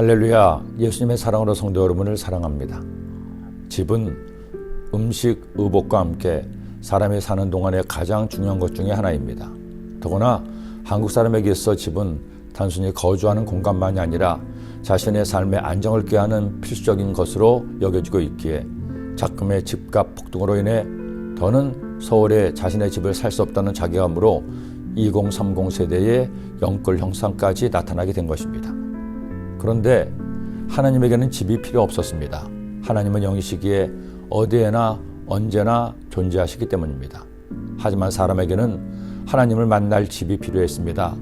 할렐루야, 예수님의 사랑으로 성도 여러분을 사랑합니다. 집은 음식, 의복과 함께 사람이 사는 동안에 가장 중요한 것 중에 하나입니다. 더구나 한국 사람에게 있어 집은 단순히 거주하는 공간만이 아니라 자신의 삶의 안정을 꾀하는 필수적인 것으로 여겨지고 있기에 작금의 집값 폭등으로 인해 더는 서울에 자신의 집을 살 수 없다는 자괴감으로 2030 세대의 영끌 형상까지 나타나게 된 것입니다. 그런데 하나님에게는 집이 필요 없었습니다. 하나님은 영이시기에 어디에나 언제나 존재하시기 때문입니다. 하지만 사람에게는 하나님을 만날 집이 필요했습니다.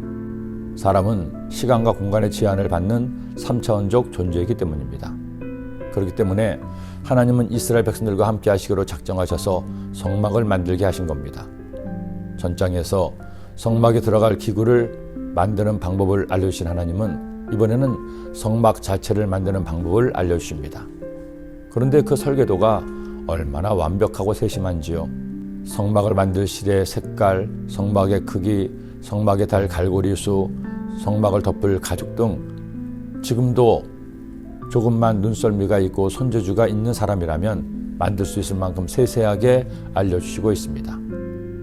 사람은 시간과 공간의 제한을 받는 3차원적 존재이기 때문입니다. 그렇기 때문에 하나님은 이스라엘 백성들과 함께 하시기로 작정하셔서 성막을 만들게 하신 겁니다. 전장에서 성막에 들어갈 기구를 만드는 방법을 알려주신 하나님은 이번에는 성막 자체를 만드는 방법을 알려주십니다. 그런데 그 설계도가 얼마나 완벽하고 세심한지요. 성막을 만들 실의 색깔, 성막의 크기, 성막에 달 갈고리 수, 성막을 덮을 가죽 등 지금도 조금만 눈썰미가 있고 손재주가 있는 사람이라면 만들 수 있을 만큼 세세하게 알려주시고 있습니다.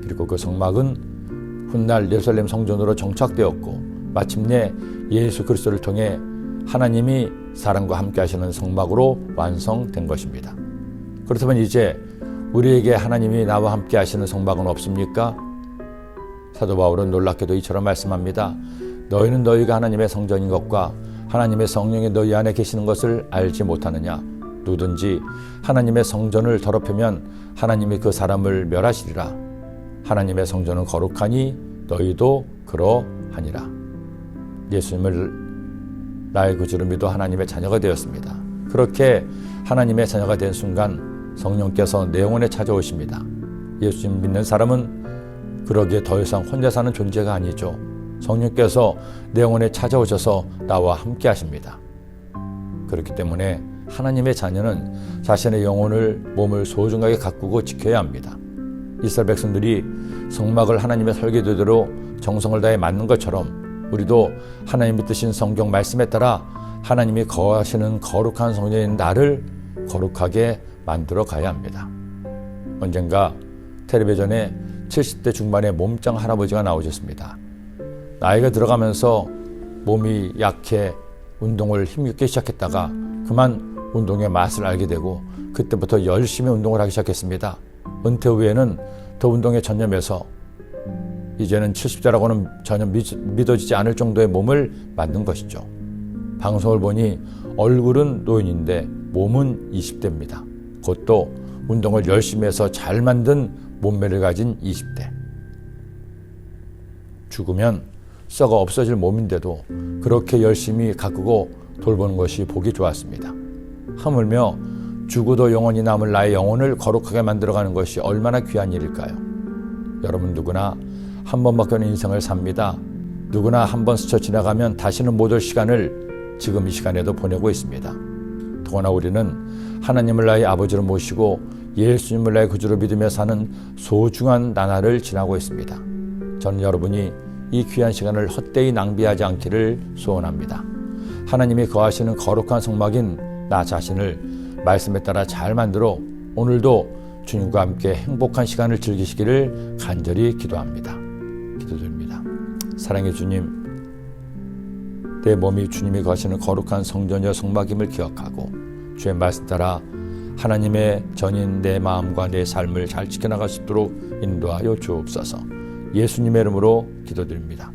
그리고 그 성막은 훗날 예루살렘 성전으로 정착되었고 마침내 예수 그리스도를 통해 하나님이 사람과 함께 하시는 성막으로 완성된 것입니다. 그렇다면 이제 우리에게 하나님이 나와 함께 하시는 성막은 없습니까? 사도 바울은 놀랍게도 이처럼 말씀합니다. 너희는 너희가 하나님의 성전인 것과 하나님의 성령이 너희 안에 계시는 것을 알지 못하느냐? 누구든지 하나님의 성전을 더럽히면 하나님이 그 사람을 멸하시리라. 하나님의 성전은 거룩하니 너희도 그러하니라. 예수님을 나의 구주로 믿어 하나님의 자녀가 되었습니다. 그렇게 하나님의 자녀가 된 순간 성령께서 내 영혼에 찾아오십니다. 예수님 믿는 사람은 그러기에 더 이상 혼자 사는 존재가 아니죠. 성령께서 내 영혼에 찾아오셔서 나와 함께 하십니다. 그렇기 때문에 하나님의 자녀는 자신의 영혼을, 몸을 소중하게 가꾸고 지켜야 합니다. 이스라엘 백성들이 성막을 하나님의 설계도대로 정성을 다해 만든 것처럼 우리도 하나님이 뜻인 성경 말씀에 따라 하나님이 거하시는 거룩한 성전인 나를 거룩하게 만들어 가야 합니다. 언젠가 텔레비전에 70대 중반의 몸짱 할아버지가 나오셨습니다. 나이가 들어가면서 몸이 약해 운동을 힘있게 시작했다가 그만 운동의 맛을 알게 되고 그때부터 열심히 운동을 하기 시작했습니다. 은퇴 후에는 더 운동에 전념해서 이제는 70대라고는 전혀 믿어지지 않을 정도의 몸을 만든 것이죠. 방송을 보니 얼굴은 노인인데 몸은 20대입니다. 그것도 운동을 열심히 해서 잘 만든 몸매를 가진 20대. 죽으면 썩어 없어질 몸인데도 그렇게 열심히 가꾸고 돌보는 것이 보기 좋았습니다. 하물며 죽어도 영원히 남을 나의 영혼을 거룩하게 만들어가는 것이 얼마나 귀한 일일까요? 여러분 누구나 한 번밖에 없는 인생을 삽니다. 누구나 한 번 스쳐 지나가면 다시는 못 올 시간을 지금 이 시간에도 보내고 있습니다. 더구나 우리는 하나님을 나의 아버지로 모시고 예수님을 나의 구주로 믿으며 사는 소중한 나날을 지나고 있습니다. 저는 여러분이 이 귀한 시간을 헛되이 낭비하지 않기를 소원합니다. 하나님이 거하시는 거룩한 성막인 나 자신을 말씀에 따라 잘 만들어 오늘도 주님과 함께 행복한 시간을 즐기시기를 간절히 기도합니다. 기도드립니다. 사랑의 주님, 내 몸이 주님이 거하시는 거룩한 성전이여 성막임을 기억하고 주의 말씀 따라 하나님의 전인 내 마음과 내 삶을 잘 지켜나갈 수 있도록 인도하여 주옵소서. 예수님의 이름으로 기도드립니다.